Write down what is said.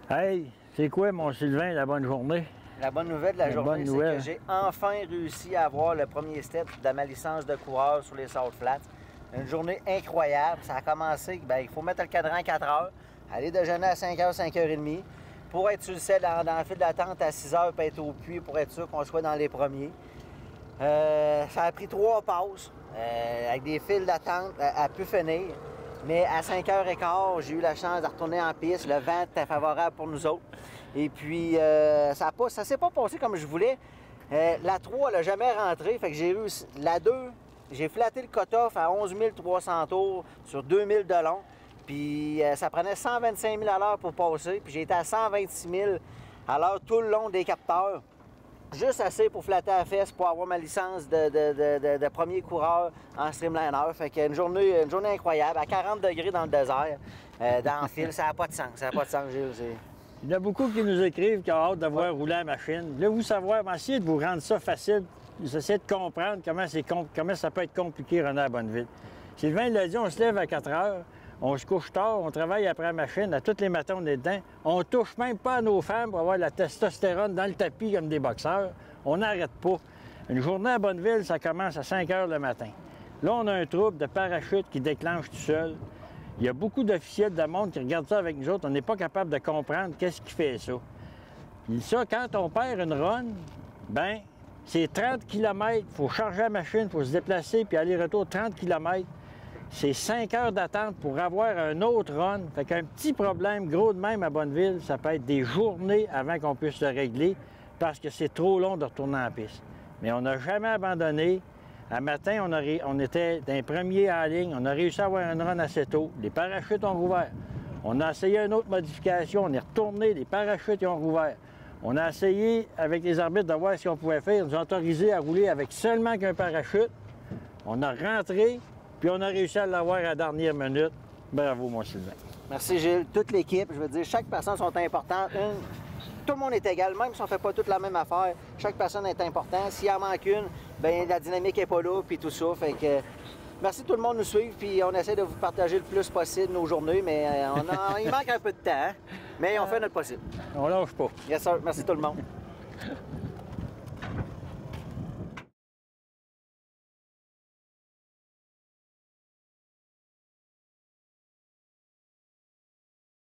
Hey, c'est quoi, mon Sylvain, la bonne journée? La bonne nouvelle de la journée, c'est que j'ai enfin réussi à avoir le premier step de ma licence de coureur sur les Salt Flats. Une journée incroyable. Ça a commencé, il faut mettre le cadran à 4 heures, aller déjeuner à 5 h, 5 h 30, pour être sur le set dans le fil d'attente à 6 h, puis être au puits pour être sûr qu'on soit dans les premiers. Ça a pris 3 passes, avec des files d'attente à pu finir. Mais à 5 h 15, j'ai eu la chance de retourner en piste. Le vent était favorable pour nous autres. Et puis, ça s'est pas passé comme je voulais. La 3, elle n'a jamais rentré. Fait que j'ai réussi. La 2, j'ai flatté le cut-off à 11 300 tours sur 2000 de long. Puis, ça prenait 125 000 à l'heure pour passer. Puis, j'ai été à 126 000 à l'heure tout le long des capteurs. Juste assez pour flatter la fesse pour avoir ma licence de premier coureur en streamliner. Fait qu'une journée incroyable, à 40 degrés dans le désert, dans le fil. Ça n'a pas de sens. Ça n'a pas de sens, Gilles. Il y en a beaucoup qui nous écrivent qui ont hâte de voir rouler la machine. Voulez-vous savoir, essayez de vous rendre ça facile. Essayez de comprendre comment ça peut être compliqué, René à Bonneville. Sylvain l'a dit, on se lève à 4 heures, on se couche tard, on travaille après la machine, à tous les matins on est dedans. On touche même pas à nos femmes pour avoir la testostérone dans le tapis comme des boxeurs. On n'arrête pas. Une journée à Bonneville, ça commence à 5 heures le matin. Là, on a un trouble de parachute qui déclenche tout seul. Il y a beaucoup d'officiels de monde qui regardent ça avec nous autres. On n'est pas capable de comprendre qu'est-ce qui fait ça. Puis ça, quand on perd une run, c'est 30 km. Il faut charger la machine, il faut se déplacer, puis aller-retour 30 km. C'est 5 heures d'attente pour avoir un autre run. Fait qu'un petit problème gros de même à Bonneville, ça peut être des journées avant qu'on puisse le régler parce que c'est trop long de retourner en piste. Mais on n'a jamais abandonné. Un matin, on était d'un premier en ligne. On a réussi à avoir un run assez tôt. Les parachutes ont rouvert. On a essayé une autre modification. On est retourné. Les parachutes ont rouvert. On a essayé avec les arbitres de voir ce qu'on pouvait faire. Ils nous ont autorisé à rouler avec seulement qu'un parachute. On a rentré. Puis on a réussi à l'avoir à la dernière minute. Bravo, mon Sylvain. Merci, Gilles. Toute l'équipe, je veux dire, chaque personne sont importantes. Tout le monde est égal, même si on ne fait pas toute la même affaire. Chaque personne est importante. S'il en manque une, la dynamique n'est pas là, puis tout ça. Fait que merci tout le monde de nous suivre, puis on essaie de vous partager le plus possible nos journées, mais il manque un peu de temps, hein? Mais on fait notre possible. On lâche pas. Yes, sir. Merci tout le monde.